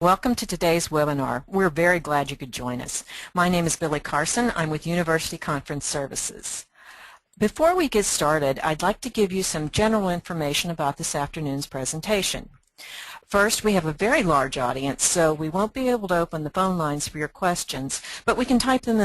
Welcome to today's webinar. We're very glad you could join us. My name is Billy Carson. I'm with University Conference Services. Before we get started, I'd like to give you some general information about this afternoon's presentation. First, we have a very large audience, so we won't be able to open the phone lines for your questions, but you can type them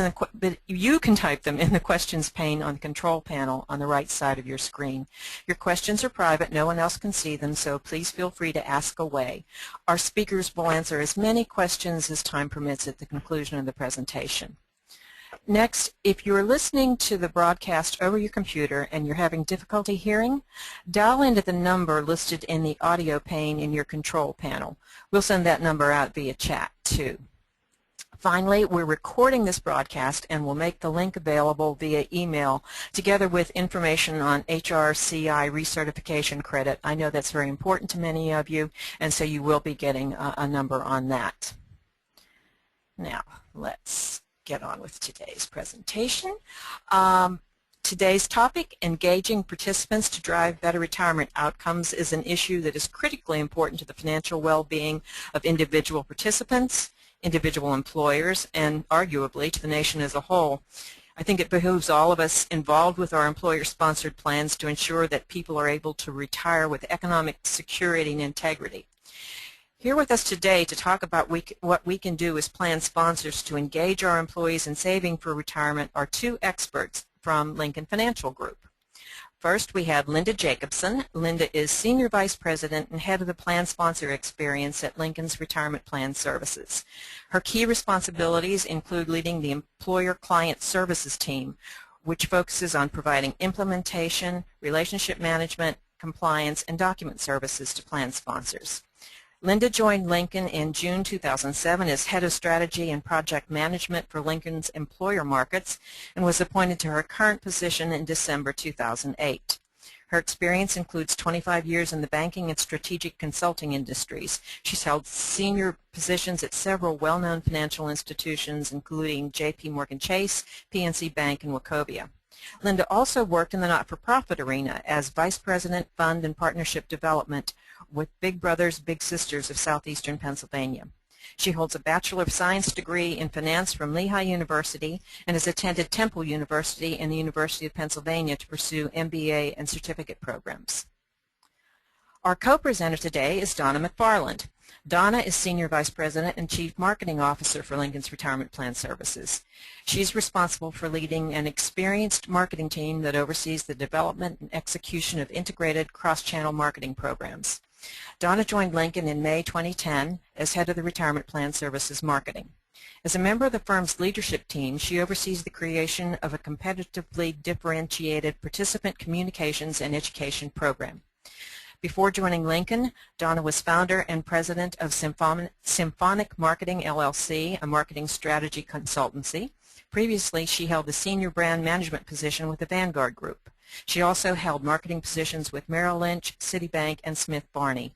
in the questions pane on the control panel on the right side of your screen. Your questions are private. No one else can see them, so please feel free to ask away. Our speakers will answer as many questions as time permits at the conclusion of the presentation. Next, if you're listening to the broadcast over your computer and you're having difficulty hearing, dial into the number listed in the audio pane in your control panel. We'll send that number out via chat too. Finally, we're recording this broadcast and we'll make the link available via email together with information on HRCI recertification credit. I know that's very important to many of you, and so you will be getting a number on that. Now, let's get on with today's presentation. Today's topic, engaging participants to drive better retirement outcomes, is an issue that is critically important to the financial well-being of individual participants, individual employers, and arguably to the nation as a whole. I think it behooves all of us involved with our employer-sponsored plans to ensure that people are able to retire with economic security and integrity. Here with us today to talk about what we can do as plan sponsors to engage our employees in saving for retirement are two experts from Lincoln Financial Group. First, we have Linda Jacobson. Linda is Senior Vice President and Head of the Plan Sponsor Experience at Lincoln's Retirement Plan Services. Her key responsibilities include leading the Employer Client Services team, which focuses on providing implementation, relationship management, compliance, and document services to plan sponsors. Linda joined Lincoln in June 2007 as Head of Strategy and Project Management for Lincoln's employer markets and was appointed to her current position in December 2008. Her experience includes 25 years in the banking and strategic consulting industries. She's held senior positions at several well-known financial institutions, including J.P. Morgan Chase, PNC Bank, and Wachovia. Linda also worked in the not-for-profit arena as Vice President, Fund and Partnership Development with Big Brothers Big Sisters of Southeastern Pennsylvania. She holds a Bachelor of Science degree in Finance from Lehigh University and has attended Temple University and the University of Pennsylvania to pursue MBA and certificate programs. Our co-presenter today is Donna McFarland. Donna is Senior Vice President and Chief Marketing Officer for Lincoln's Retirement Plan Services. She's responsible for leading an experienced marketing team that oversees the development and execution of integrated cross-channel marketing programs. Donna joined Lincoln in May 2010 as Head of the Retirement Plan Services Marketing. As a member of the firm's leadership team, she oversees the creation of a competitively differentiated participant communications and education program. Before joining Lincoln, Donna was founder and president of Symphonic Marketing, LLC, a marketing strategy consultancy. Previously, she held the senior brand management position with the Vanguard Group. She also held marketing positions with Merrill Lynch, Citibank, and Smith Barney.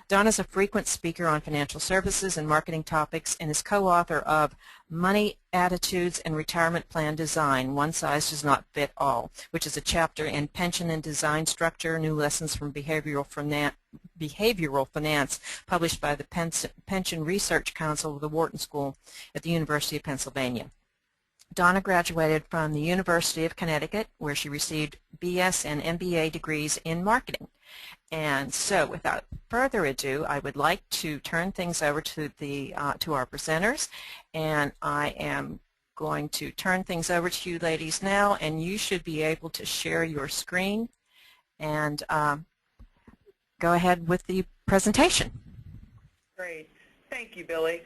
Donna is a frequent speaker on financial services and marketing topics and is co-author of Money, Attitudes, and Retirement Plan Design, One Size Does Not Fit All, which is a chapter in Pension and Design Structure, New Lessons from Behavioral Finance, published by the Pension Research Council of the Wharton School at the University of Pennsylvania. Donna graduated from the University of Connecticut, where she received BS and MBA degrees in marketing. And so, without further ado, I would like to turn things over to our presenters, and I am going to turn things over to you ladies now, and you should be able to share your screen and go ahead with the presentation. Great. Thank you, Billy.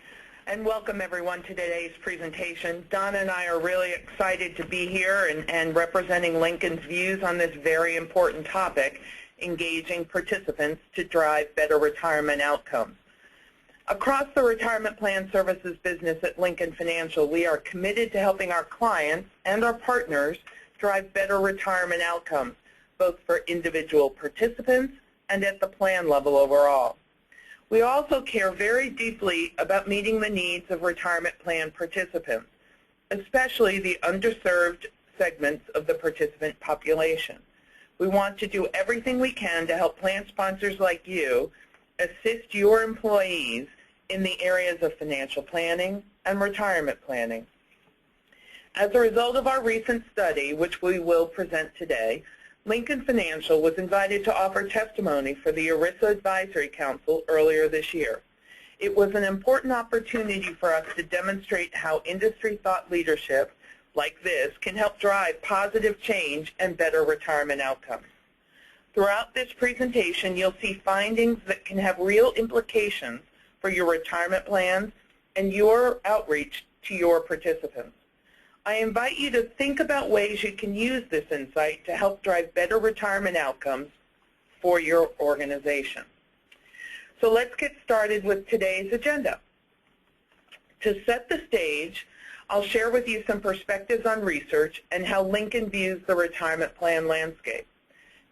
And welcome everyone to today's presentation. Donna and I are really excited to be here and representing Lincoln's views on this very important topic, engaging participants to drive better retirement outcomes. Across the retirement plan services business at Lincoln Financial, we are committed to helping our clients and our partners drive better retirement outcomes, both for individual participants and at the plan level overall. We also care very deeply about meeting the needs of retirement plan participants, especially the underserved segments of the participant population. We want to do everything we can to help plan sponsors like you assist your employees in the areas of financial planning and retirement planning. As a result of our recent study, which we will present today, Lincoln Financial was invited to offer testimony for the ERISA Advisory Council earlier this year. It was an important opportunity for us to demonstrate how industry thought leadership like this can help drive positive change and better retirement outcomes. Throughout this presentation, you'll see findings that can have real implications for your retirement plans and your outreach to your participants. I invite you to think about ways you can use this insight to help drive better retirement outcomes for your organization. So let's get started with today's agenda. To set the stage, I'll share with you some perspectives on research and how Lincoln views the retirement plan landscape.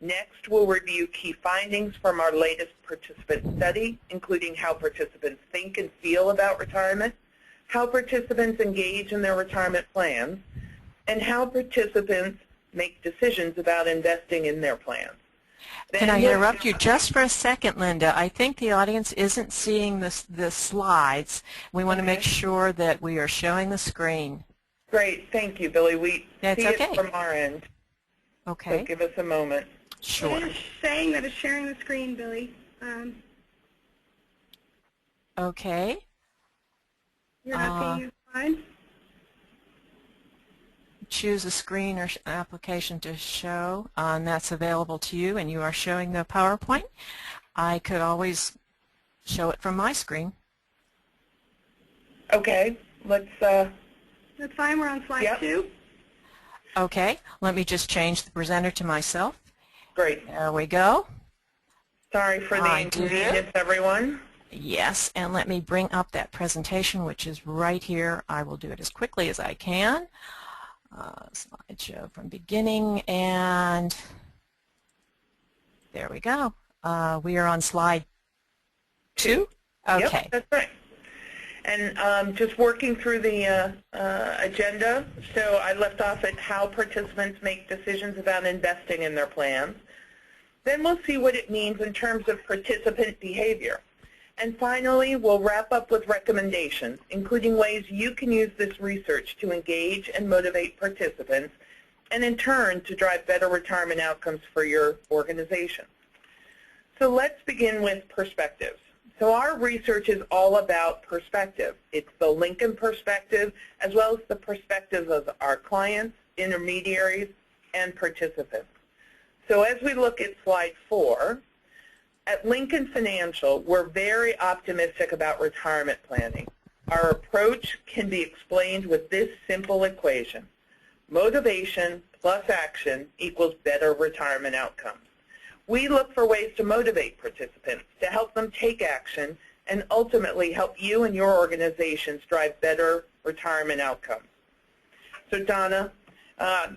Next, we'll review key findings from our latest participant study, including how participants think and feel about retirement, how participants engage in their retirement plans, and how participants make decisions about investing in their plans. Can I interrupt you just for a second, Linda? I think the audience isn't seeing the slides. We want to make sure that we are showing the screen. Great. Thank you, Billy. We see it from our end. Okay. So give us a moment. Sure. It is saying that it's sharing the screen, Billy. Okay. You're not seeing your slide? Choose a screen or application to show, and that's available to you, and you are showing the PowerPoint. I could always show it from my screen. Okay. Let's... That's fine. We're on slide 2. Okay. Let me just change the presenter to myself. Great. There we go. Sorry for the inconvenience, everyone. Yes, and let me bring up that presentation, which is right here. I will do it as quickly as I can. Slideshow from beginning, and there we go. We are on slide 2. Okay. Yep, that's right. And just working through the agenda, so I left off at how participants make decisions about investing in their plans. Then we'll see what it means in terms of participant behavior. And finally, we'll wrap up with recommendations, including ways you can use this research to engage and motivate participants, and in turn, to drive better retirement outcomes for your organization. So let's begin with perspectives. So our research is all about perspective. It's the Lincoln perspective, as well as the perspectives of our clients, intermediaries, and participants. So as we look at slide 4, at Lincoln Financial, we're very optimistic about retirement planning. Our approach can be explained with this simple equation. Motivation plus action equals better retirement outcomes. We look for ways to motivate participants, to help them take action, and ultimately help you and your organizations drive better retirement outcomes. So Donna,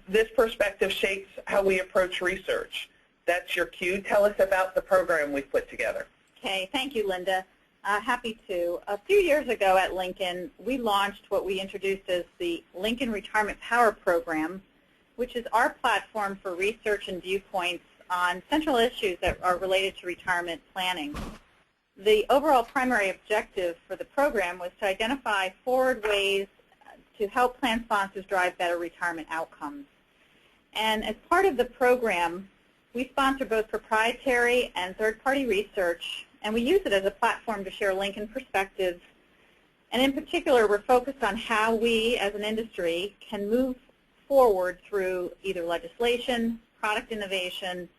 this perspective shapes how we approach research. That's your cue. Tell us about the program we've put together. Okay, thank you, Linda. Happy to. A few years ago at Lincoln, we launched what we introduced as the Lincoln Retirement Power Program, which is our platform for research and viewpoints on central issues that are related to retirement planning. The overall primary objective for the program was to identify forward ways to help plan sponsors drive better retirement outcomes. And as part of the program, we sponsor both proprietary and third-party research, and we use it as a platform to share Lincoln perspectives. And in particular, we're focused on how we, as an industry, can move forward through either legislation, product innovation,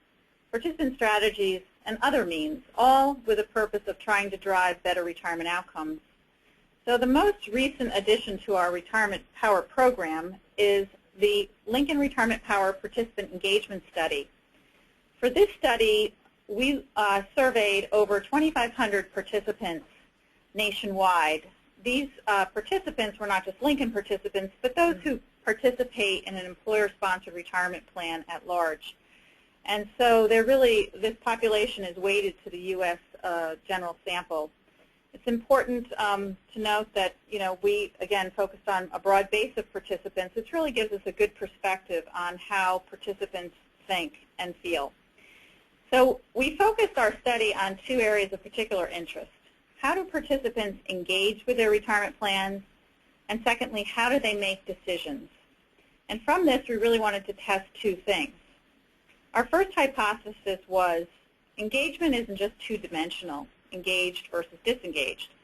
participant strategies, and other means, all with a purpose of trying to drive better retirement outcomes. So the most recent addition to our Retirement Power program is the Lincoln Retirement Power Participant Engagement Study. For this study, we surveyed over 2,500 participants nationwide. These participants were not just Lincoln participants, but those who participate in an employer-sponsored retirement plan at large. And so this population is weighted to the U.S. general sample. It's important to note that, we, again, focused on a broad base of participants. This really gives us a good perspective on how participants think and feel. So we focused our study on 2 areas of particular interest: how do participants engage with their retirement plans? And secondly, how do they make decisions? And from this, we really wanted to test two things. Our first hypothesis was engagement isn't just two-dimensional, engaged versus disengaged.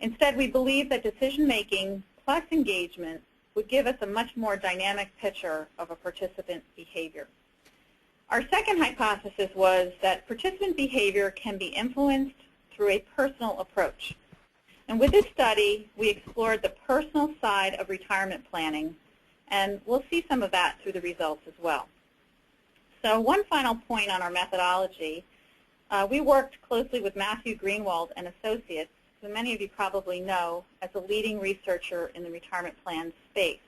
Instead, we believe that decision-making plus engagement would give us a much more dynamic picture of a participant behavior. Our second hypothesis was that participant behavior can be influenced through a personal approach. And with this study, we explored the personal side of retirement planning, and we'll see some of that through the results as well. So one final point on our methodology, we worked closely with Matthew Greenwald Associates, who many of you probably know as a leading researcher in the retirement plan space.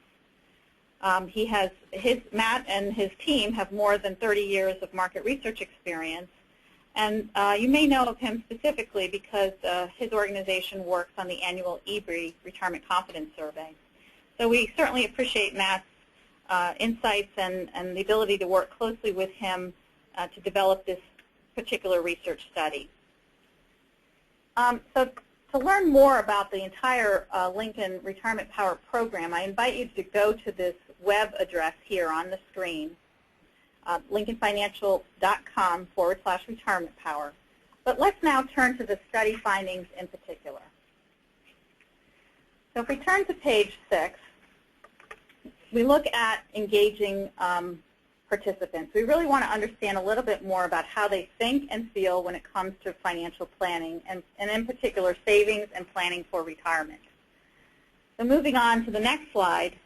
Matt and his team have more than 30 years of market research experience, and you may know of him specifically because his organization works on the annual EBRI Retirement Confidence Survey. So we certainly appreciate Matt's insights and the ability to work closely with him to develop this particular research study. So to learn more about the entire Lincoln Retirement Power program, I invite you to go to this web address here on the screen, lincolnfinancial.com/retirement power. But let's now turn to the study findings in particular. So if we turn to page 6, we look at engaging participants. We really want to understand a little bit more about how they think and feel when it comes to financial planning, and in particular savings and planning for retirement. So moving on to the next slide,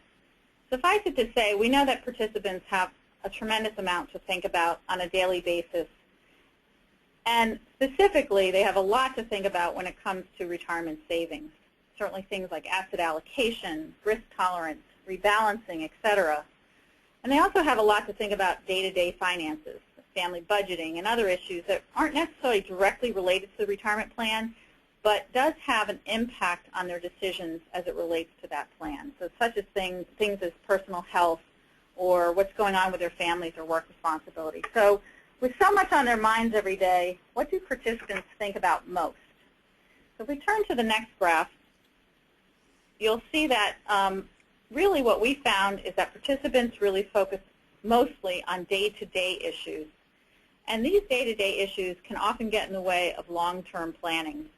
suffice it to say, we know that participants have a tremendous amount to think about on a daily basis. And specifically, they have a lot to think about when it comes to retirement savings. Certainly things like asset allocation, risk tolerance, rebalancing, etc. And they also have a lot to think about day-to-day finances, family budgeting, and other issues that aren't necessarily directly related to the retirement plan, but does have an impact on their decisions as it relates to that plan. So such as things as personal health or what's going on with their families or work responsibilities. So with so much on their minds every day, what do participants think about most? So if we turn to the next graph, you'll see that really what we found is that participants really focus mostly on day-to-day issues. And these day-to-day issues can often get in the way of long-term planning.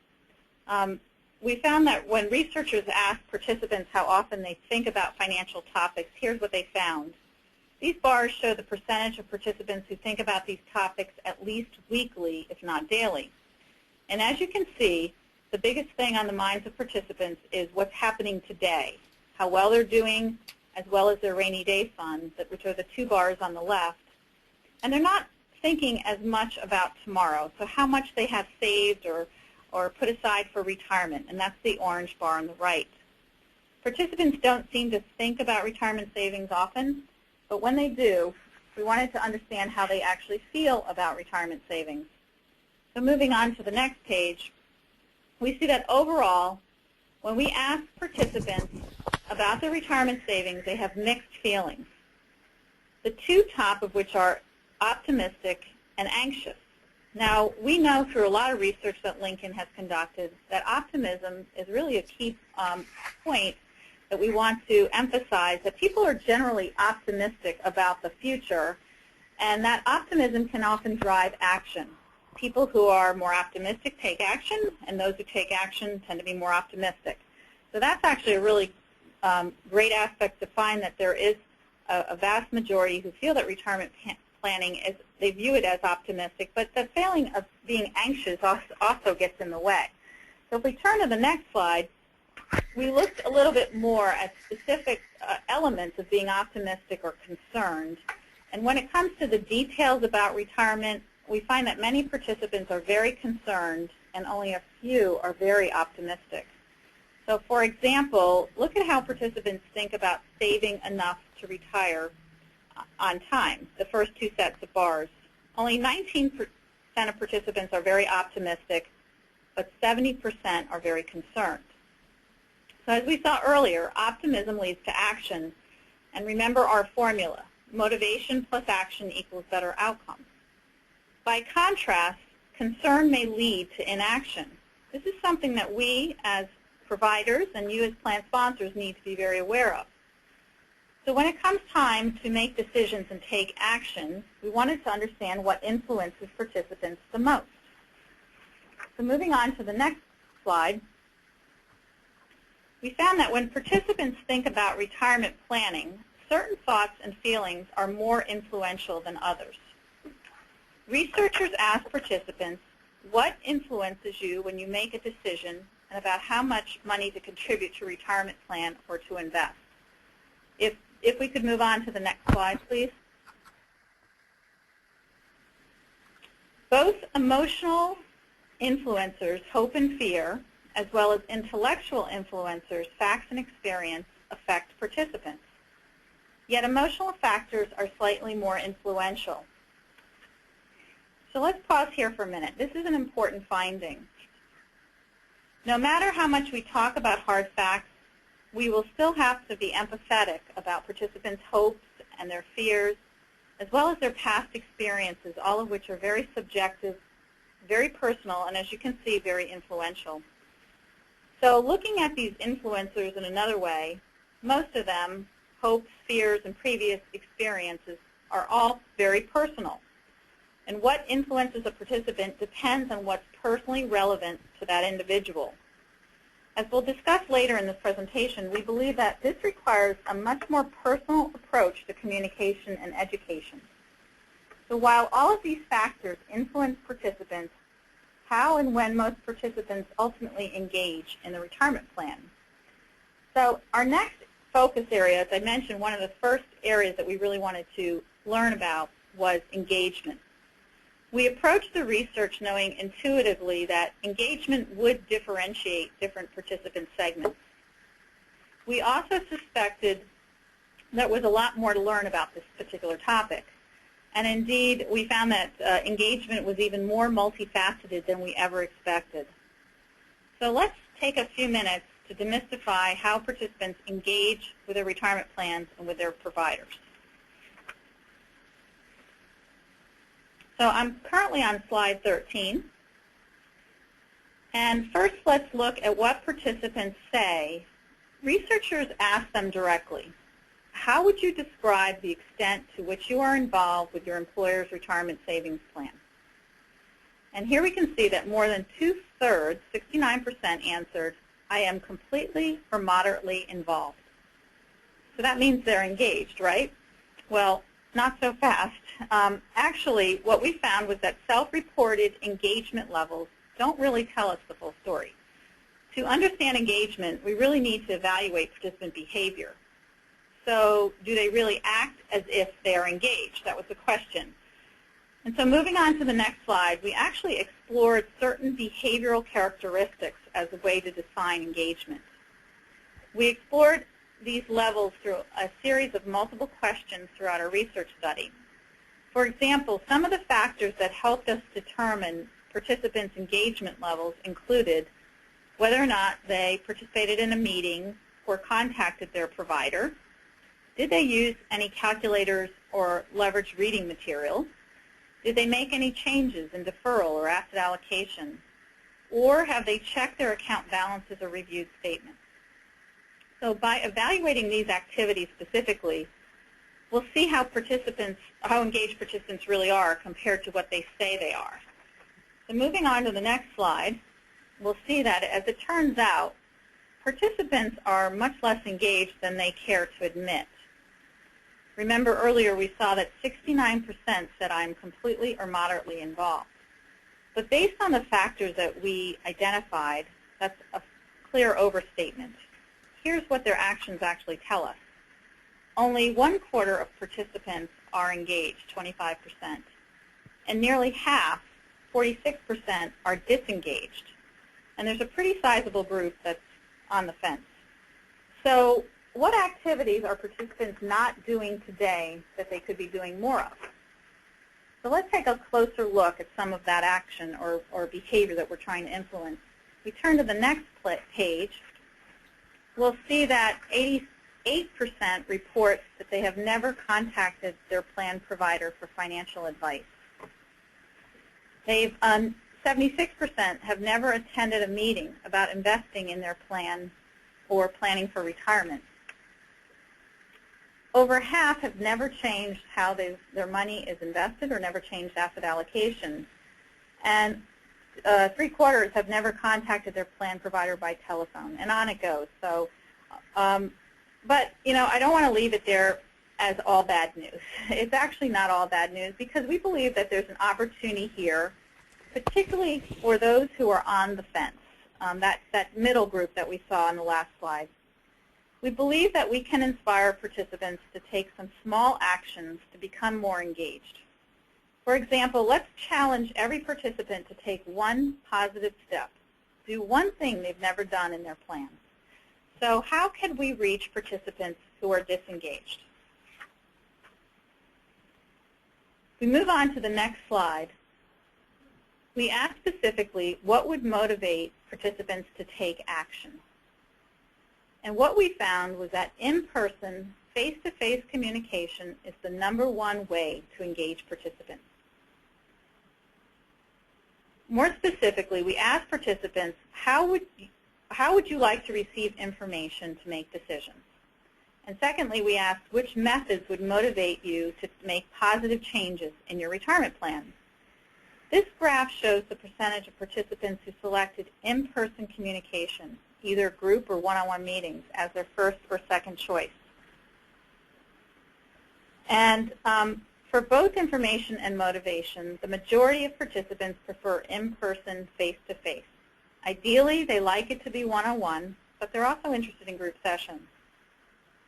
We found that when researchers asked participants how often they think about financial topics, here's what they found. These bars show the percentage of participants who think about these topics at least weekly, if not daily. And as you can see, the biggest thing on the minds of participants is what's happening today, how well they're doing, as well as their rainy day funds, which are the two bars on the left. And they're not thinking as much about tomorrow, so how much they have saved or put aside for retirement, and that's the orange bar on the right. Participants don't seem to think about retirement savings often, but when they do, we wanted to understand how they actually feel about retirement savings. So moving on to the next page, we see that overall, when we ask participants about their retirement savings, they have mixed feelings. The two top of which are optimistic and anxious. Now, we know through a lot of research that Lincoln has conducted that optimism is really a key point that we want to emphasize, that people are generally optimistic about the future, and that optimism can often drive action. People who are more optimistic take action, and those who take action tend to be more optimistic. So that's actually a really great aspect to find, that there is a vast majority who feel that retirement planning is, they view it as optimistic, but the feeling of being anxious also gets in the way. So if we turn to the next slide, we looked a little bit more at specific elements of being optimistic or concerned. And when it comes to the details about retirement, we find that many participants are very concerned and only a few are very optimistic. So for example, look at how participants think about saving enough to retire on time, the first two sets of bars. Only 19% of participants are very optimistic, but 70% are very concerned. So as we saw earlier, optimism leads to action. And remember our formula, motivation plus action equals better outcomes. By contrast, concern may lead to inaction. This is something that we as providers and you as plan sponsors need to be very aware of. So when it comes time to make decisions and take action, we wanted to understand what influences participants the most. So moving on to the next slide, we found that when participants think about retirement planning, certain thoughts and feelings are more influential than others. Researchers asked participants, what influences you when you make a decision and about how much money to contribute to a retirement plan or to invest? If we could move on to the next slide, please. Both emotional influencers, hope and fear, as well as intellectual influencers, facts and experience, affect participants. Yet emotional factors are slightly more influential. So let's pause here for a minute. This is an important finding. No matter how much we talk about hard facts, we will still have to be empathetic about participants' hopes and their fears, as well as their past experiences, all of which are very subjective, very personal, and as you can see, very influential. So looking at these influencers in another way, most of them, hopes, fears, and previous experiences, are all very personal. And what influences a participant depends on what's personally relevant to that individual. As we'll discuss later in this presentation, we believe that this requires a much more personal approach to communication and education. So while all of these factors influence participants, how and when most participants ultimately engage in the retirement plan. So our next focus area, as I mentioned, one of the first areas that we really wanted to learn about was engagement. We approached the research knowing intuitively that engagement would differentiate different participant segments. We also suspected there was a lot more to learn about this particular topic. And indeed, we found that engagement was even more multifaceted than we ever expected. So let's take a few minutes to demystify how participants engage with their retirement plans and with their providers. So I'm currently on slide 13. And first, let's look at what participants say. Researchers asked them directly, how would you describe the extent to which you are involved with your employer's retirement savings plan? And here we can see that more than two-thirds, 69%, answered, I am completely or moderately involved. So that means they're engaged, right? Well, not so fast. Actually, what we found was that self-reported engagement levels don't really tell us the full story. To understand engagement, we really need to evaluate participant behavior. So do they really act as if they are engaged? That was the question. And so moving on to the next slide, we actually explored certain behavioral characteristics as a way to define engagement. We explored these levels through a series of multiple questions throughout our research study. For example, some of the factors that helped us determine participants' engagement levels included whether or not they participated in a meeting or contacted their provider, did they use any calculators or leveraged reading materials, did they make any changes in deferral or asset allocation, or have they checked their account balances or reviewed statements. So by evaluating these activities specifically, we'll see how engaged participants really are compared to what they say they are. So moving on to the next slide, we'll see that as it turns out, participants are much less engaged than they care to admit. Remember earlier we saw that 69% said I'm completely or moderately involved. But based on the factors that we identified, that's a clear overstatement. Here's what their actions actually tell us. Only 1/4 of participants are engaged, 25%, and nearly half, 46%, are disengaged. And there's a pretty sizable group that's on the fence. So what activities are participants not doing today that they could be doing more of? So let's take a closer look at some of that action or behavior that we're trying to influence. We turn to the next page. We'll see that 88% report that they have never contacted their plan provider for financial advice. 76% have never attended a meeting about investing in their plan or planning for retirement. Over half have never changed how their money is invested or never changed asset allocation. And 3/4 have never contacted their plan provider by telephone, and on it goes. So, but I don't want to leave it there as all bad news. It's actually not all bad news, because we believe that there's an opportunity here, particularly for those who are on the fence, that middle group that we saw on the last slide. We believe that we can inspire participants to take some small actions to become more engaged. For example, let's challenge every participant to take one positive step, do one thing they've never done in their plan. So how can we reach participants who are disengaged? We move on to the next slide. We asked specifically what would motivate participants to take action. And what we found was that in-person, face-to-face communication is the #1 way to engage participants. More specifically, we asked participants, how would you like to receive information to make decisions? And secondly, we asked which methods would motivate you to make positive changes in your retirement plan. This graph shows the percentage of participants who selected in-person communication, either group or one-on-one meetings, as their first or second choice. And for both information and motivation, the majority of participants prefer in-person, face-to-face. Ideally, they like it to be one-on-one, but they're also interested in group sessions.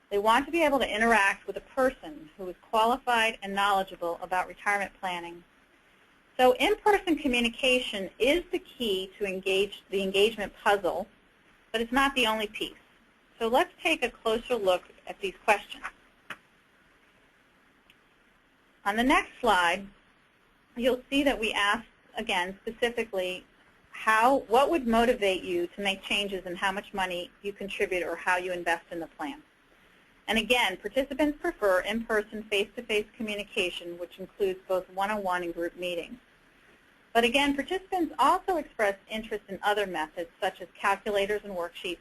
They want to be able to interact with a person who is qualified and knowledgeable about retirement planning. So in-person communication is the key to the engagement puzzle, but it's not the only piece. So let's take a closer look at these questions. On the next slide, you'll see that we asked, again, specifically, what would motivate you to make changes in how much money you contribute or how you invest in the plan. And again, participants prefer in-person, face-to-face communication, which includes both one-on-one and group meetings. But again, participants also express interest in other methods, such as calculators and worksheets,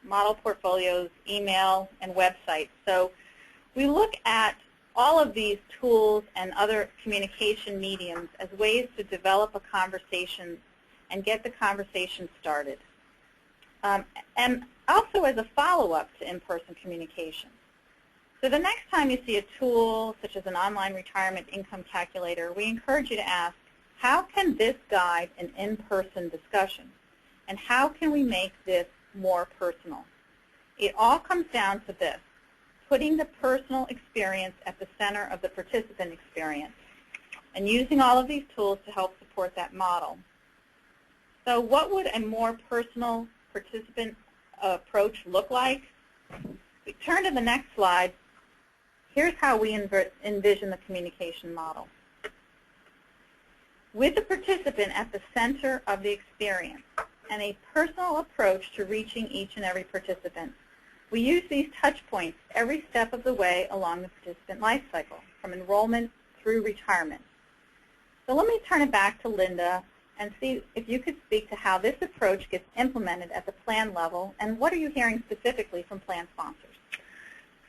model portfolios, email, and websites. So we look at all of these tools and other communication mediums as ways to develop a conversation and get the conversation started. And also as a follow-up to in-person communication. So the next time you see a tool, such as an online retirement income calculator, we encourage you to ask, how can this guide an in-person discussion? And how can we make this more personal? It all comes down to this, putting the personal experience at the center of the participant experience and using all of these tools to help support that model. So what would a more personal participant approach look like? We turn to the next slide. Here's how we envision the communication model. With the participant at the center of the experience and a personal approach to reaching each and every participant, we use these touch points every step of the way along the participant life cycle, from enrollment through retirement. So let me turn it back to Linda and see if you could speak to how this approach gets implemented at the plan level, and what are you hearing specifically from plan sponsors?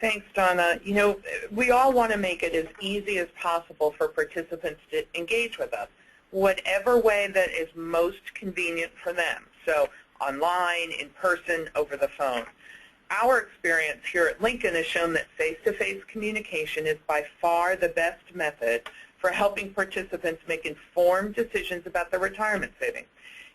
Thanks, Donna. You know, we all want to make it as easy as possible for participants to engage with us, whatever way that is most convenient for them. So online, in person, over the phone. Our experience here at Lincoln has shown that face-to-face communication is by far the best method for helping participants make informed decisions about their retirement savings.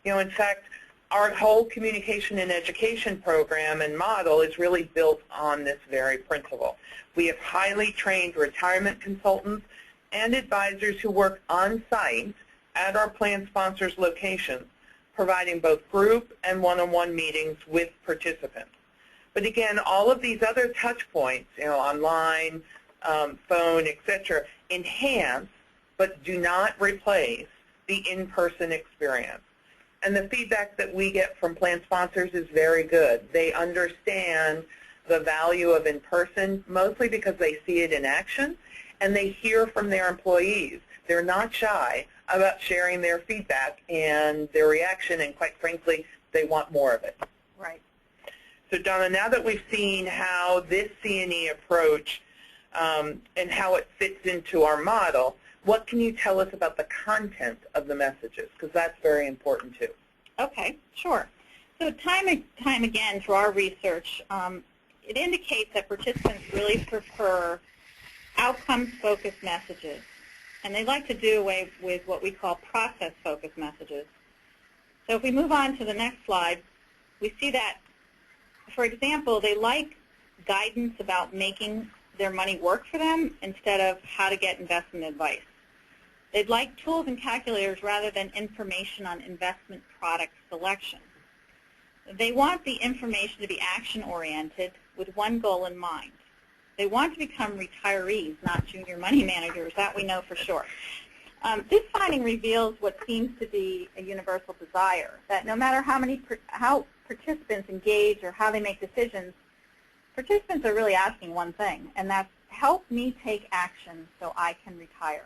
You know, in fact, our whole communication and education program and model is really built on this very principle. We have highly trained retirement consultants and advisors who work on-site at our plan sponsors' locations, providing both group and one-on-one meetings with participants. But again, all of these other touch points, you know, online, phone, etc., enhance but do not replace the in-person experience. And the feedback that we get from plan sponsors is very good. They understand the value of in-person, mostly because they see it in action, and they hear from their employees. They're not shy about sharing their feedback and their reaction, and quite frankly, they want more of it. Right. So Donna, now that we've seen how this C&E approach and how it fits into our model, what can you tell us about the content of the messages? Because that's very important too. Okay, sure. So time and time again through our research, it indicates that participants really prefer outcomes-focused messages, and they like to do away with what we call process-focused messages. So if we move on to the next slide, we see that, for example, they like guidance about making their money work for them instead of how to get investment advice. They'd like tools and calculators rather than information on investment product selection. They want the information to be action-oriented with one goal in mind. They want to become retirees, not junior money managers. That we know for sure. This finding reveals what seems to be a universal desire, that no matter how participants engage or how they make decisions, participants are really asking one thing, and that's, help me take action so I can retire.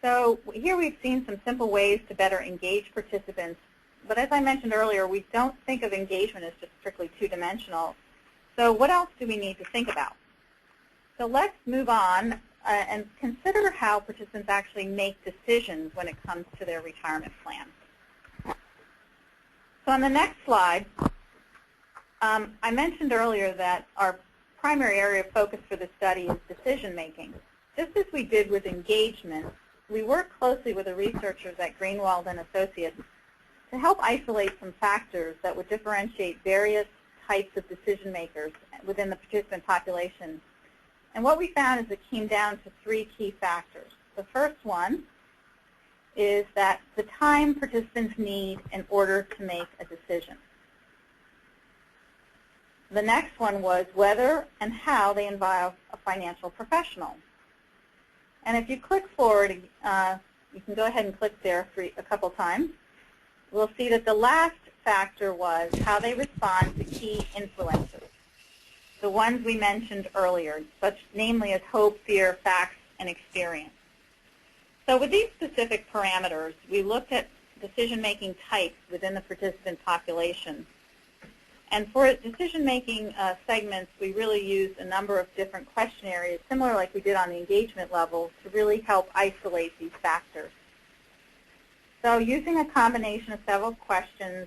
So here we've seen some simple ways to better engage participants, but as I mentioned earlier, we don't think of engagement as just strictly two-dimensional. So what else do we need to think about? So let's move on and consider how participants actually make decisions when it comes to their retirement plan. So on the next slide, I mentioned earlier that our primary area of focus for the study is decision-making. Just as we did with engagement, we worked closely with the researchers at Greenwald Associates to help isolate some factors that would differentiate various types of decision makers within the participant population. And what we found is it came down to three key factors. The first one is that the time participants need in order to make a decision. The next one was whether and how they involve a financial professional. And if you click forward, you can go ahead and click there a couple times. We'll see that the last factor was how they respond to key influencers, the ones we mentioned earlier, such namely as hope, fear, facts, and experience. So with these specific parameters, we looked at decision-making types within the participant population. And for decision-making segments, we really used a number of different question areas, similar like we did on the engagement level, to really help isolate these factors. So using a combination of several questions,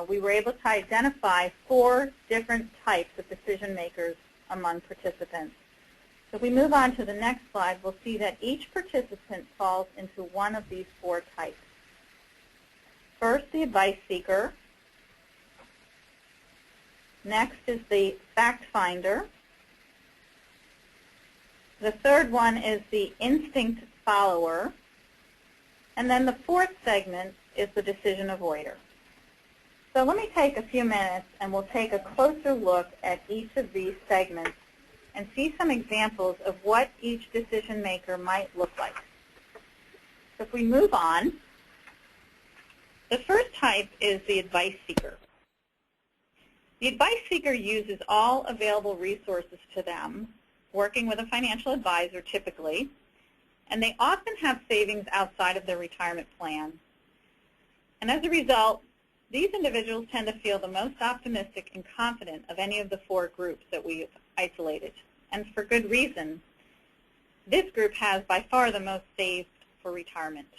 we were able to identify 4 different types of decision makers among participants. So if we move on to the next slide, we'll see that each participant falls into one of these 4 types. First, the advice seeker. Next is the fact finder. The third one is the instinct follower. And then the 4th segment is the decision avoider. So let me take a few minutes and we'll take a closer look at each of these segments and see some examples of what each decision maker might look like. So if we move on, the first type is the advice seeker. The advice seeker uses all available resources to them, working with a financial advisor typically, and they often have savings outside of their retirement plan. And as a result, these individuals tend to feel the most optimistic and confident of any of the 4 groups that we've isolated. And for good reason. This group has by far the most saved for retirement.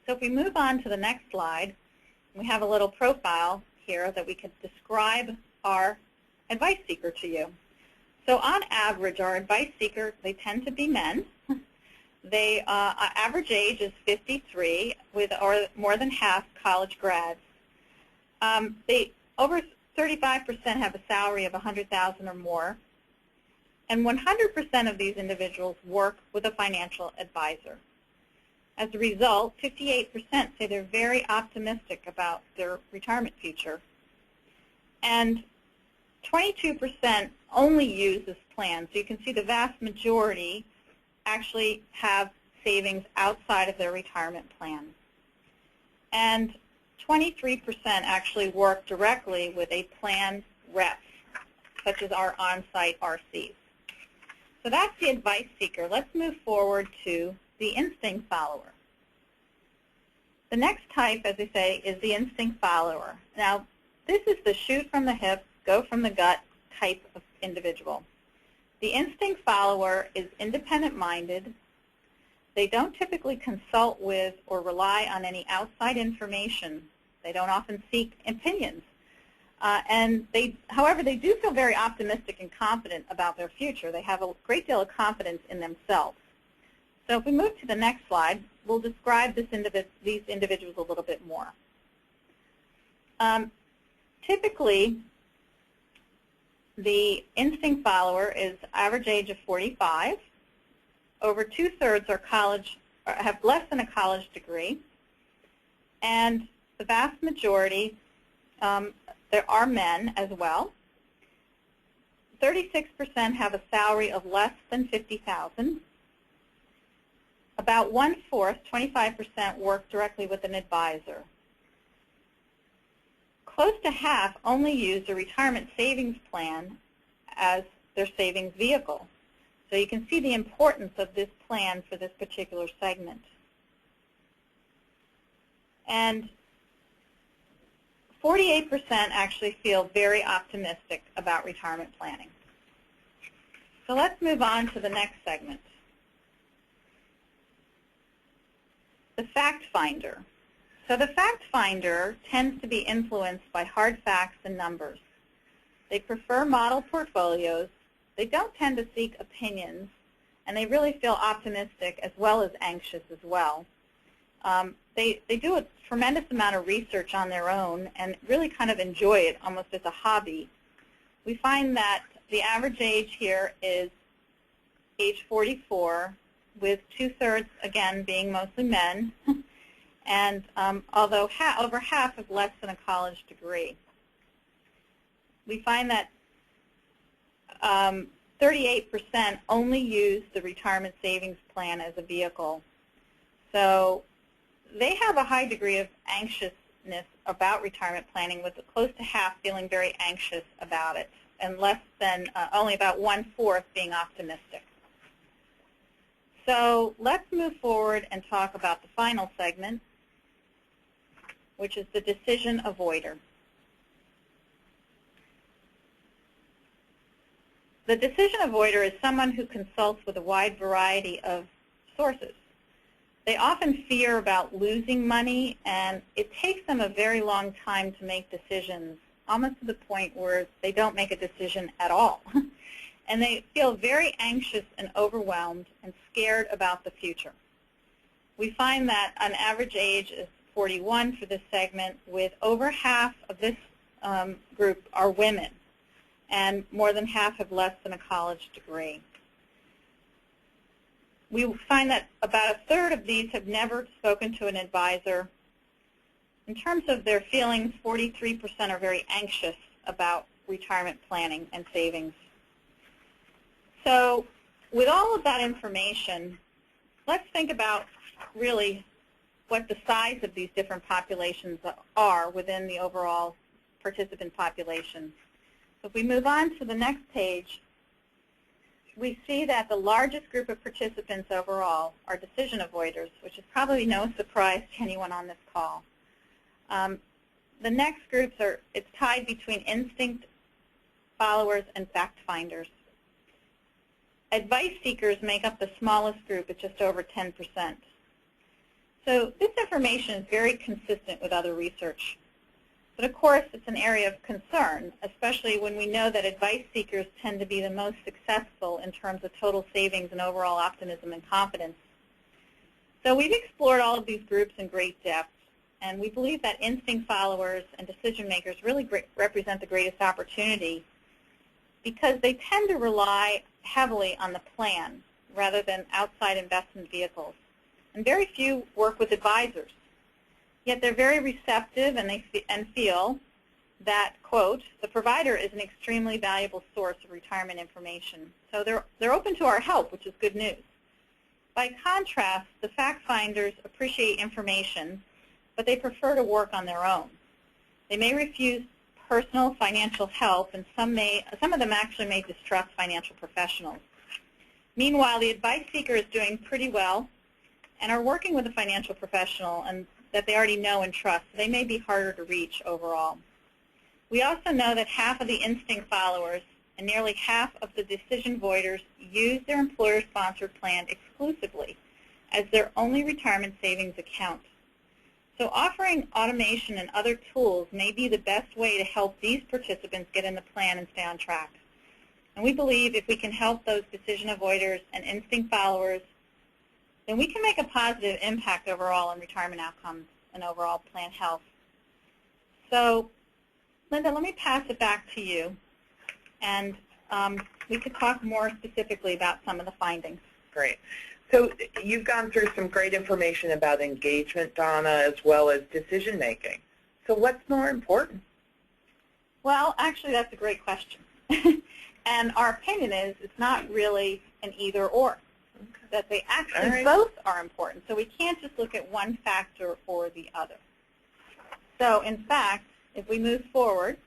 So if we move on to the next slide, we have a little profile here that we could describe our advice seeker to you. So on average, our advice seeker, they tend to be men. They average age is 53, with more than half college grads. Over 35% have a salary of $100,000 or more, and 100% of these individuals work with a financial advisor. As a result, 58% say they're very optimistic about their retirement future, and 22% only use this plan. So you can see the vast majority actually have savings outside of their retirement plan. And 23% actually work directly with a plan rep, such as our on-site RCs. So that's the advice seeker. Let's move forward to the instinct follower. The next type, as we say, is the instinct follower. Now, this is the shoot from the hip, go from the gut type of individual. The instinct follower is independent-minded. They don't typically consult with or rely on any outside information. They don't often seek opinions. However, they do feel very optimistic and confident about their future. They have a great deal of confidence in themselves. So if we move to the next slide, we'll describe these individuals a little bit more. Typically, the instinct follower is average age of 45. Over 2/3 are have less than a college degree. And the vast majority, there are men as well. 36% have a salary of less than $50,000. About 1/4, 25%, work directly with an advisor. Close to half only use a retirement savings plan as their savings vehicle. So you can see the importance of this plan for this particular segment. And 48% actually feel very optimistic about retirement planning. So let's move on to the next segment. The fact finder. So the fact finder tends to be influenced by hard facts and numbers. They prefer model portfolios. They don't tend to seek opinions, and they really feel optimistic as well as anxious as well. They do a tremendous amount of research on their own and really kind of enjoy it almost as a hobby. We find that the average age here is age 44, with 2/3, again, being mostly men, and although over half have less than a college degree. We find that 38% only use the retirement savings plan as a vehicle. So they have a high degree of anxiousness about retirement planning, with close to half feeling very anxious about it, and less than only about 1/4 being optimistic. So let's move forward and talk about the final segment, which is the decision avoider. The decision avoider is someone who consults with a wide variety of sources. They often fear about losing money, and it takes them a very long time to make decisions, almost to the point where they don't make a decision at all. And they feel very anxious and overwhelmed and scared about the future. We find that an average age is 41 for this segment, with over half of this group are women, and more than half have less than a college degree. We find that about 1/3 of these have never spoken to an advisor. In terms of their feelings, 43% are very anxious about retirement planning and savings. So with all of that information, let's think about really what the size of these different populations are within the overall participant population. So if we move on to the next page, we see that the largest group of participants overall are decision avoiders, which is probably no surprise to anyone on this call. The next groups it's tied between instinct followers and fact finders. Advice seekers make up the smallest group at just over 10%. So this information is very consistent with other research. But of course, it's an area of concern, especially when we know that advice seekers tend to be the most successful in terms of total savings and overall optimism and confidence. So we've explored all of these groups in great depth, and we believe that instinct followers and decision makers really represent the greatest opportunity, because they tend to rely heavily on the plan rather than outside investment vehicles. And very few work with advisors. Yet they're very receptive, and feel that, quote, the provider is an extremely valuable source of retirement information. So they're open to our help, which is good news. By contrast, the fact finders appreciate information, but they prefer to work on their own. They may refuse personal financial help, and some of them actually may distrust financial professionals. Meanwhile, the advice seeker is doing pretty well and are working with a financial professional, and that they already know and trust. They may be harder to reach overall. We also know that half of the instinct followers and nearly half of the decision voiders use their employer-sponsored plan exclusively as their only retirement savings account. So offering automation and other tools may be the best way to help these participants get in the plan and stay on track. And we believe if we can help those decision avoiders and instinct followers, then we can make a positive impact overall on retirement outcomes and overall plan health. So, Linda, let me pass it back to you, and we could talk more specifically about some of the findings. Great. So you've gone through some great information about engagement, Donna, as well as decision making. So what's more important? Well, actually, that's a great question. And our opinion is it's not really an either or, that they actually both are important. So we can't just look at one factor or the other. So in fact, if we move forward,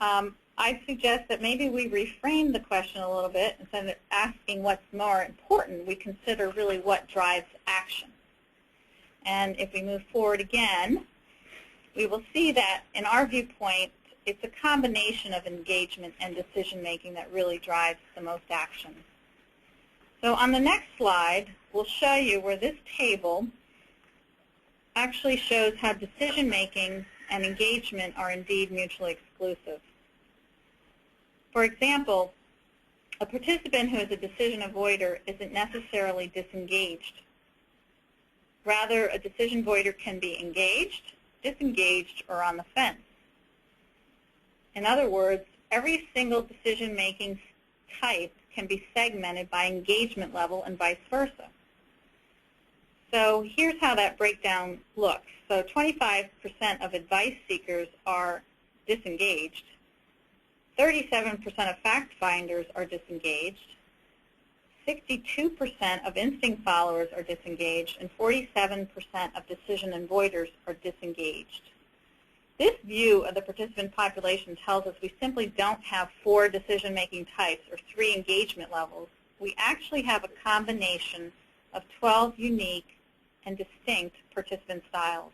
I suggest that maybe we reframe the question a little bit. Instead of asking what's more important, we consider really what drives action. And if we move forward again, we will see that in our viewpoint, it's a combination of engagement and decision-making that really drives the most action. So on the next slide, we'll show you where this table actually shows how decision-making and engagement are indeed mutually exclusive. For example, a participant who is a decision avoider isn't necessarily disengaged. Rather, a decision avoider can be engaged, disengaged, or on the fence. In other words, every single decision-making type can be segmented by engagement level and vice versa. So here's how that breakdown looks. So 25% of advice seekers are disengaged. 37% of fact finders are disengaged. 62% of instinct followers are disengaged, and 47% of decision avoiders are disengaged. This view of the participant population tells us we simply don't have 4 decision-making types or 3 engagement levels. We actually have a combination of 12 unique and distinct participant styles.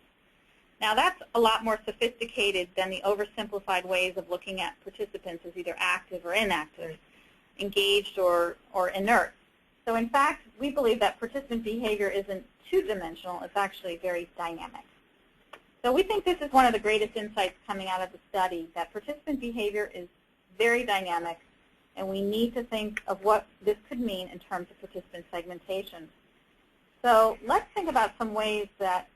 Now that's a lot more sophisticated than the oversimplified ways of looking at participants as either active or inactive, engaged or inert. So in fact, we believe that participant behavior isn't two-dimensional, it's actually very dynamic. So we think this is one of the greatest insights coming out of the study, that participant behavior is very dynamic, and we need to think of what this could mean in terms of participant segmentation. So let's think about some ways that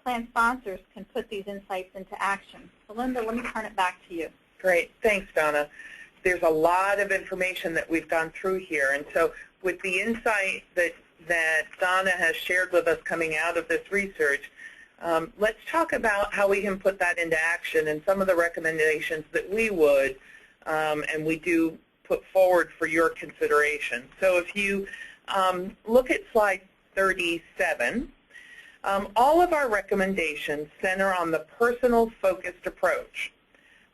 plan sponsors can put these insights into action. So Linda, let me turn it back to you. Great. Thanks, Donna. There's a lot of information that we've gone through here, and so with the insight that Donna has shared with us coming out of this research, let's talk about how we can put that into action and some of the recommendations that we would and we do put forward for your consideration. So if you look at slide 37, all of our recommendations center on the personal-focused approach.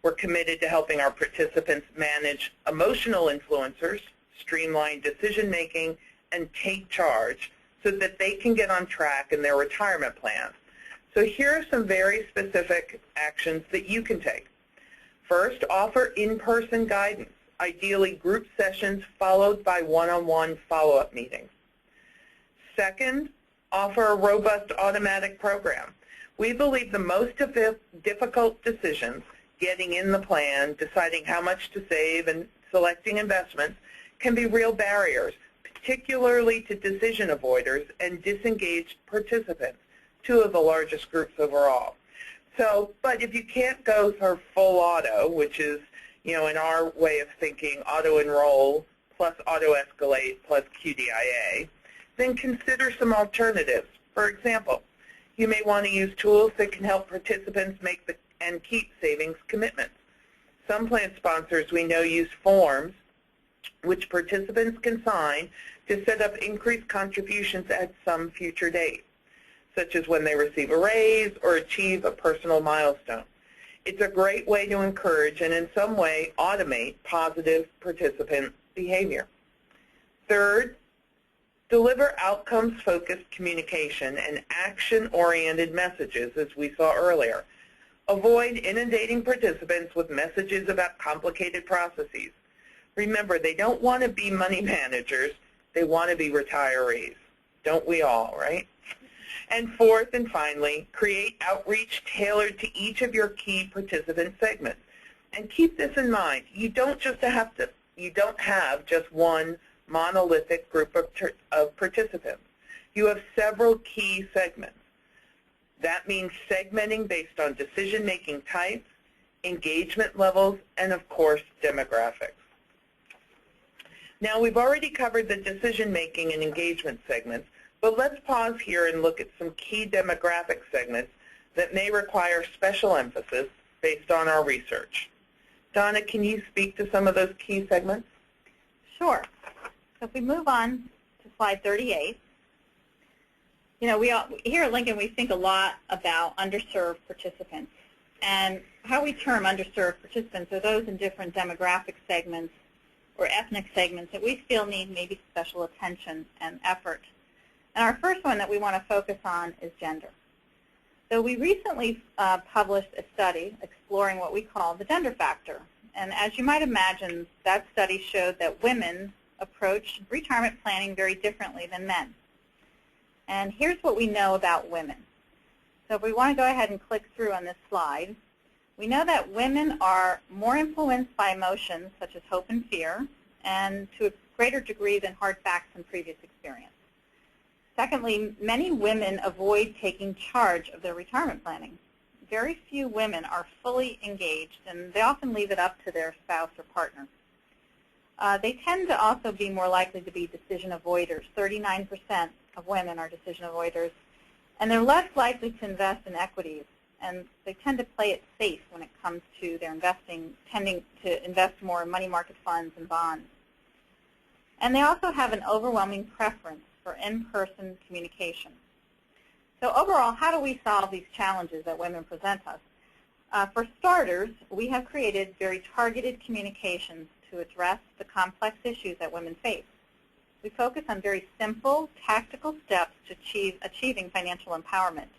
We're committed to helping our participants manage emotional influencers, streamline decision-making, and take charge so that they can get on track in their retirement plans. So here are some very specific actions that you can take. First, offer in-person guidance, ideally group sessions followed by one-on-one follow-up meetings. Second, offer a robust automatic program. We believe the most difficult decisions, getting in the plan, deciding how much to save, and selecting investments, can be real barriers, particularly to decision avoiders and disengaged participants, 2 of the largest groups overall. So, but if you can't go for full auto, which is, in our way of thinking, auto-enroll plus auto-escalate plus QDIA, then consider some alternatives. For example, you may want to use tools that can help participants make and keep savings commitments. Some plan sponsors we know use forms which participants can sign to set up increased contributions at some future date, such as when they receive a raise or achieve a personal milestone. It's a great way to encourage and in some way automate positive participant behavior. Third, Deliver outcomes-focused communication and action-oriented messages, as we saw earlier. Avoid inundating participants with messages about complicated processes. Remember, they don't want to be money managers. They want to be retirees. Don't we all, right? And fourth and finally, create outreach tailored to each of your key participant segments. And keep this in mind. You don't have just one monolithic group of participants. You have several key segments. That means segmenting based on decision-making types, engagement levels, and of course, demographics. Now, we've already covered the decision-making and engagement segments, but let's pause here and look at some key demographic segments that may require special emphasis based on our research. Donna, can you speak to some of those key segments? Sure. So if we move on to slide 38, here at Lincoln we think a lot about underserved participants. And how we term underserved participants are those in different demographic segments or ethnic segments that we feel need maybe special attention and effort. And our first one that we want to focus on is gender. So we recently published a study exploring what we call the gender factor. And as you might imagine, that study showed that women approach retirement planning very differently than men. And here's what we know about women. So if we want to go ahead and click through on this slide, we know that women are more influenced by emotions such as hope and fear, and to a greater degree than hard facts and previous experience. Secondly, many women avoid taking charge of their retirement planning. Very few women are fully engaged, and they often leave it up to their spouse or partner. They tend to also be more likely to be decision avoiders. 39% of women are decision avoiders, and they're less likely to invest in equities, and they tend to play it safe when it comes to their investing, tending to invest more in money market funds and bonds. And they also have an overwhelming preference for in-person communication. So overall, how do we solve these challenges that women present us? For starters, we have created very targeted communications to address the complex issues that women face. We focus on very simple, tactical steps to achieving financial empowerment.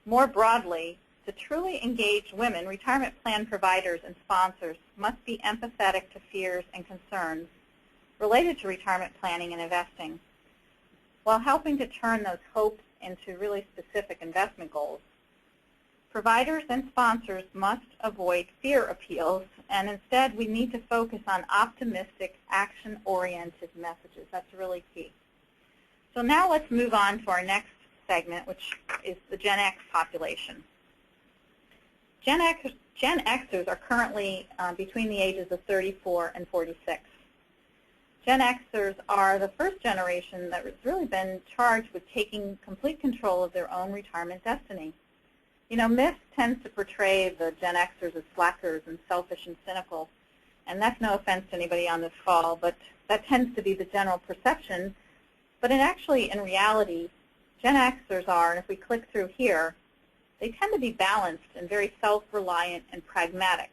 More broadly, to truly engage women, retirement plan providers and sponsors must be empathetic to fears and concerns related to retirement planning and investing, while helping to turn those hopes into really specific investment goals. Providers and sponsors must avoid fear appeals, and instead we need to focus on optimistic, action-oriented messages. That's really key. So now let's move on to our next segment, which is the Gen X population. Gen Xers are currently between the ages of 34 and 46. Gen Xers are the first generation that has really been charged with taking complete control of their own retirement destiny. You know, myth tends to portray the Gen Xers as slackers and selfish and cynical, and that's no offense to anybody on this call, but that tends to be the general perception. But in reality, Gen Xers are, and if we click through here, they tend to be balanced and very self-reliant and pragmatic.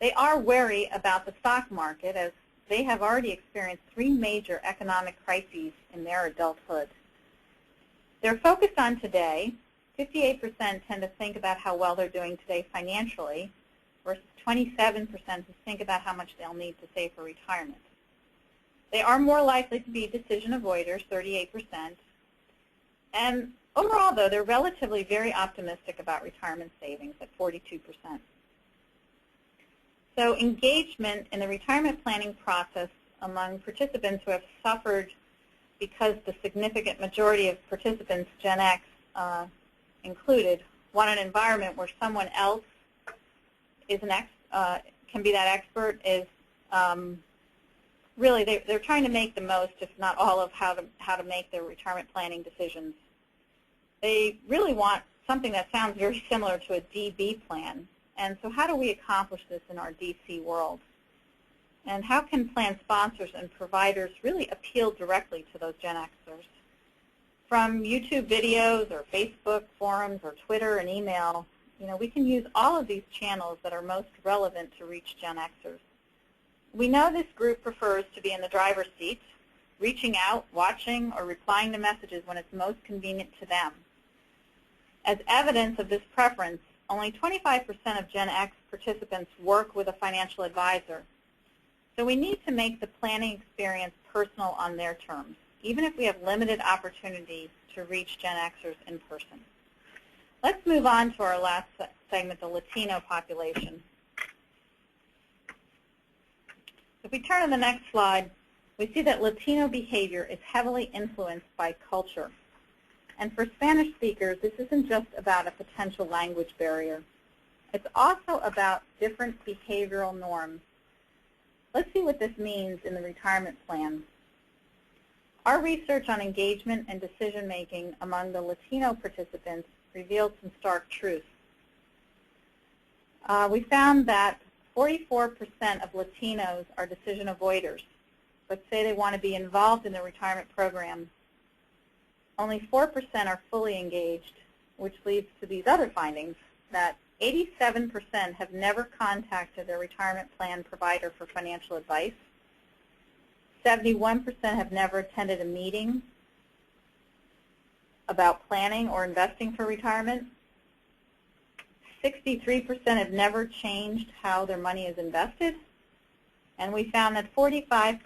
They are wary about the stock market, as they have already experienced 3 major economic crises in their adulthood. They're focused on today. 58% tend to think about how well they're doing today financially, versus 27% who think about how much they'll need to save for retirement. They are more likely to be decision avoiders, 38%. And overall, though, they're relatively very optimistic about retirement savings at 42%. So engagement in the retirement planning process among participants who have suffered because the significant majority of participants, Gen X included, want an environment where someone else is can be that expert, is really they're trying to make the most, if not all, of how to make their retirement planning decisions. They really want something that sounds very similar to a DB plan. And so how do we accomplish this in our DC world? And how can plan sponsors and providers really appeal directly to those Gen Xers? From YouTube videos or Facebook forums or Twitter and email, we can use all of these channels that are most relevant to reach Gen Xers. We know this group prefers to be in the driver's seat, reaching out, watching, or replying to messages when it's most convenient to them. As evidence of this preference, only 25% of Gen X participants work with a financial advisor. So we need to make the planning experience personal on their terms, even if we have limited opportunity to reach Gen Xers in person. Let's move on to our last segment, the Latino population. If we turn to the next slide, we see that Latino behavior is heavily influenced by culture. And for Spanish speakers, this isn't just about a potential language barrier. It's also about different behavioral norms. Let's see what this means in the retirement plan. Our research on engagement and decision-making among the Latino participants revealed some stark truths. We found that 44% of Latinos are decision avoiders, but say they want to be involved in the retirement program. Only 4% are fully engaged, which leads to these other findings, that 87% have never contacted their retirement plan provider for financial advice. 71% have never attended a meeting about planning or investing for retirement. 63% have never changed how their money is invested. And we found that 45%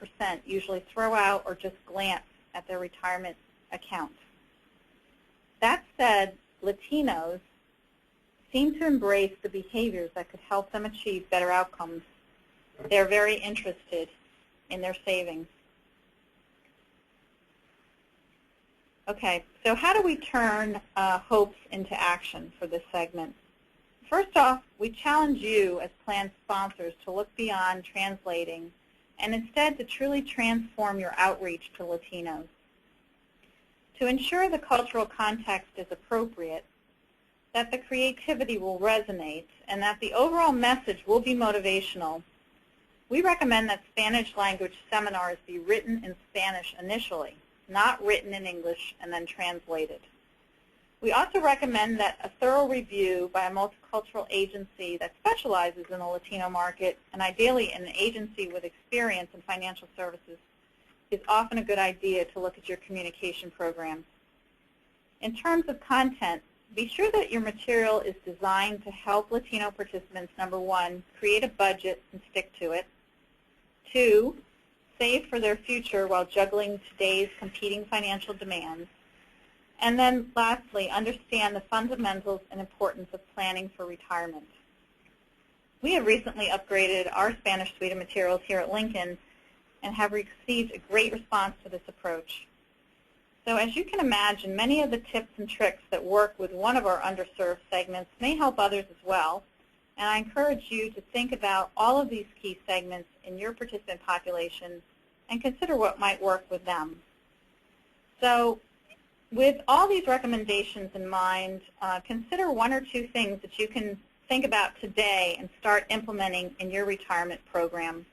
usually throw out or just glance at their retirement account. That said, Latinos seem to embrace the behaviors that could help them achieve better outcomes. They're very interested in their savings. Okay, so how do we turn hopes into action for this segment? First off, we challenge you as plan sponsors to look beyond translating and instead to truly transform your outreach to Latinos. To ensure the cultural context is appropriate, that the creativity will resonate, and that the overall message will be motivational, we recommend that Spanish language seminars be written in Spanish initially, not written in English and then translated. We also recommend that a thorough review by a multicultural agency that specializes in the Latino market, and ideally an agency with experience in financial services, is often a good idea to look at your communication programs. In terms of content, be sure that your material is designed to help Latino participants, number one, create a budget and stick to it. Two, save for their future while juggling today's competing financial demands. And then lastly, understand the fundamentals and importance of planning for retirement. We have recently upgraded our Spanish suite of materials here at Lincoln and have received a great response to this approach. So as you can imagine, many of the tips and tricks that work with one of our underserved segments may help others as well. And I encourage you to think about all of these key segments in your participant population and consider what might work with them. So with all these recommendations in mind, consider one or two things that you can think about today and start implementing in your retirement program.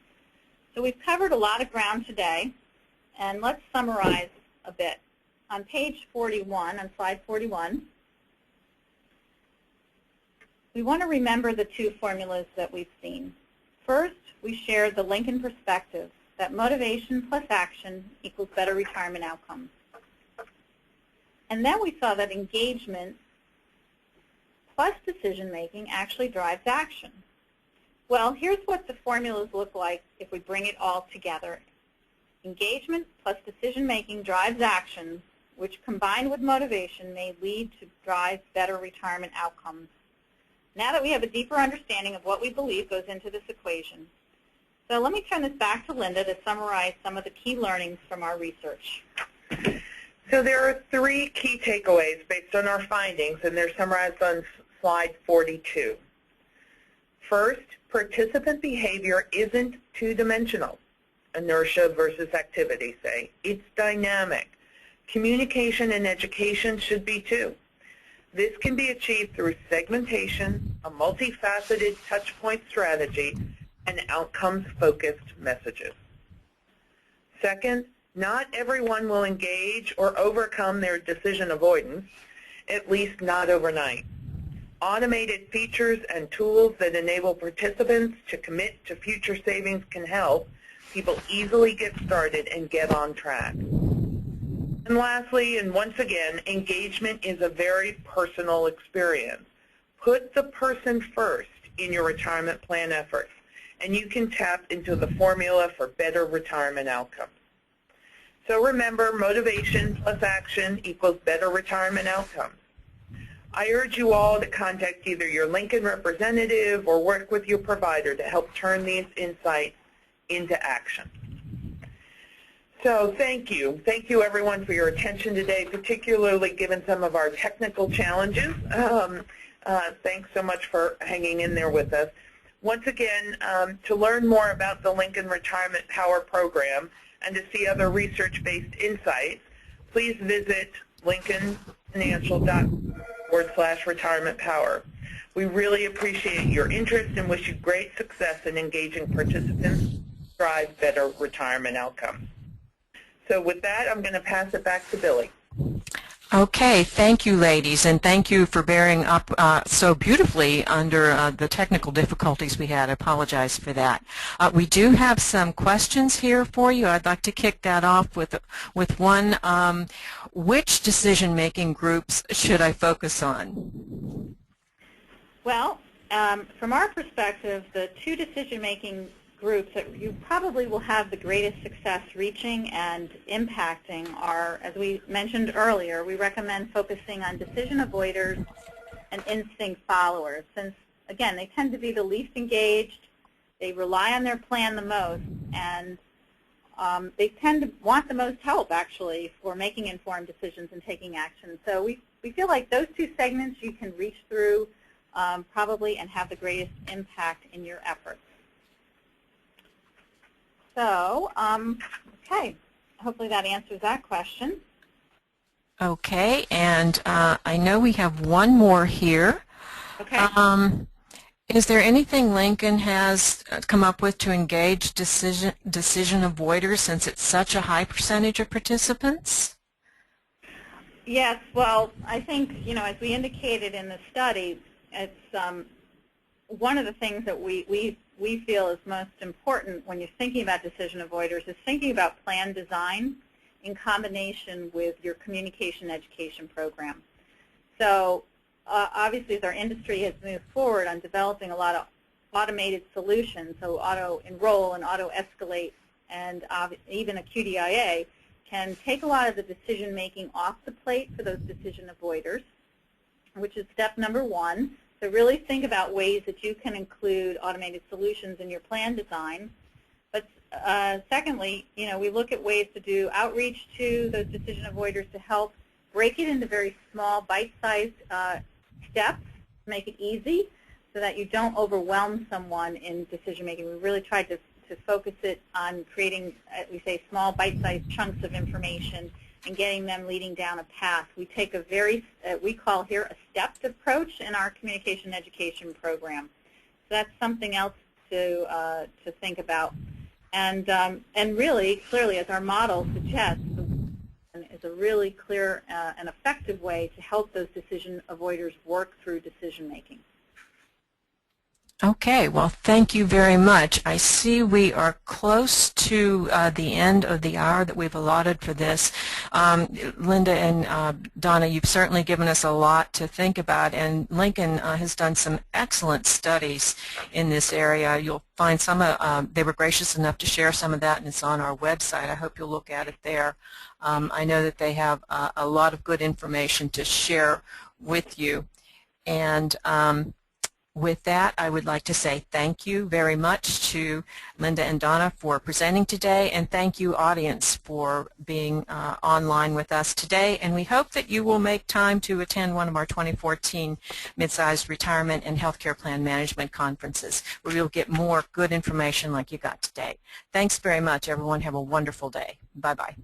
So we've covered a lot of ground today, and let's summarize a bit. On page 41, on slide 41, we want to remember the two formulas that we've seen. First, we shared the Lincoln perspective that motivation plus action equals better retirement outcomes. And then we saw that engagement plus decision-making actually drives action. Well, here's what the formulas look like if we bring it all together. Engagement plus decision-making drives action, which combined with motivation may lead to drive better retirement outcomes. Now that we have a deeper understanding of what we believe goes into this equation, so let me turn this back to Linda to summarize some of the key learnings from our research. So there are three key takeaways based on our findings, and they're summarized on slide 42. First, participant behavior isn't two-dimensional, inertia versus activity, say. It's dynamic. Communication and education should be too. This can be achieved through segmentation, a multifaceted touchpoint strategy, and outcomes-focused messages. Second, not everyone will engage or overcome their decision avoidance, at least not overnight. Automated features and tools that enable participants to commit to future savings can help, people easily get started and get on track. And lastly, and once again, engagement is a very personal experience. Put the person first in your retirement plan efforts, and you can tap into the formula for better retirement outcomes. So remember, motivation plus action equals better retirement outcomes. I urge you all to contact either your Lincoln representative or work with your provider to help turn these insights into action. So thank you. Thank you, everyone, for your attention today, particularly given some of our technical challenges. Thanks so much for hanging in there with us. Once again, to learn more about the Lincoln Retirement Power Program and to see other research-based insights, please visit lincolnfinancial.com/retirement power. We really appreciate your interest and wish you great success in engaging participants to drive better retirement outcomes. So with that, I'm going to pass it back to Billy. Okay, thank you, ladies, and thank you for bearing up so beautifully under the technical difficulties we had. I apologize for that. We do have some questions here for you. I'd like to kick that off with one. Which decision-making groups should I focus on? Well, from our perspective, the two decision-making groups that you probably will have the greatest success reaching and impacting are, as we mentioned earlier, we recommend focusing on decision avoiders and instinct followers, since, again, they tend to be the least engaged, they rely on their plan the most, and they tend to want the most help, actually, for making informed decisions and taking action. So we feel like those two segments you can reach through probably and have the greatest impact in your efforts. So, okay, hopefully that answers that question. Okay, and I know we have one more here. Okay. Is there anything Lincoln has come up with to engage decision avoiders, since it's such a high percentage of participants? Yes, well, I think, as we indicated in the study, it's one of the things that we feel is most important when you're thinking about decision avoiders is thinking about plan design in combination with your communication education program. So obviously, as our industry has moved forward on developing a lot of automated solutions, so auto-enroll and auto-escalate and even a QDIA can take a lot of the decision-making off the plate for those decision avoiders, which is step number one. So really think about ways that you can include automated solutions in your plan design. But secondly, we look at ways to do outreach to those decision avoiders to help break it into very small, bite-sized steps, make it easy so that you don't overwhelm someone in decision-making. We really tried to focus it on creating, we say, small, bite-sized chunks of information and getting them leading down a path. We take a very, we call here a stepped approach in our communication education program. So that's something else to think about. And really, clearly, as our model suggests, is a really clear and effective way to help those decision avoiders work through decision making. Okay, well, thank you very much. I see we are close to the end of the hour that we've allotted for this. Linda and Donna, you've certainly given us a lot to think about, and Lincoln has done some excellent studies in this area. You'll find some of, they were gracious enough to share some of that, and it's on our website. I hope you'll look at it there. I know that they have a lot of good information to share with you. And with that, I would like to say thank you very much to Linda and Donna for presenting today, and thank you, audience, for being online with us today. And we hope that you will make time to attend one of our 2014 Mid-Sized Retirement and Healthcare Plan Management Conferences, where you'll get more good information like you got today. Thanks very much, everyone. Have a wonderful day. Bye-bye.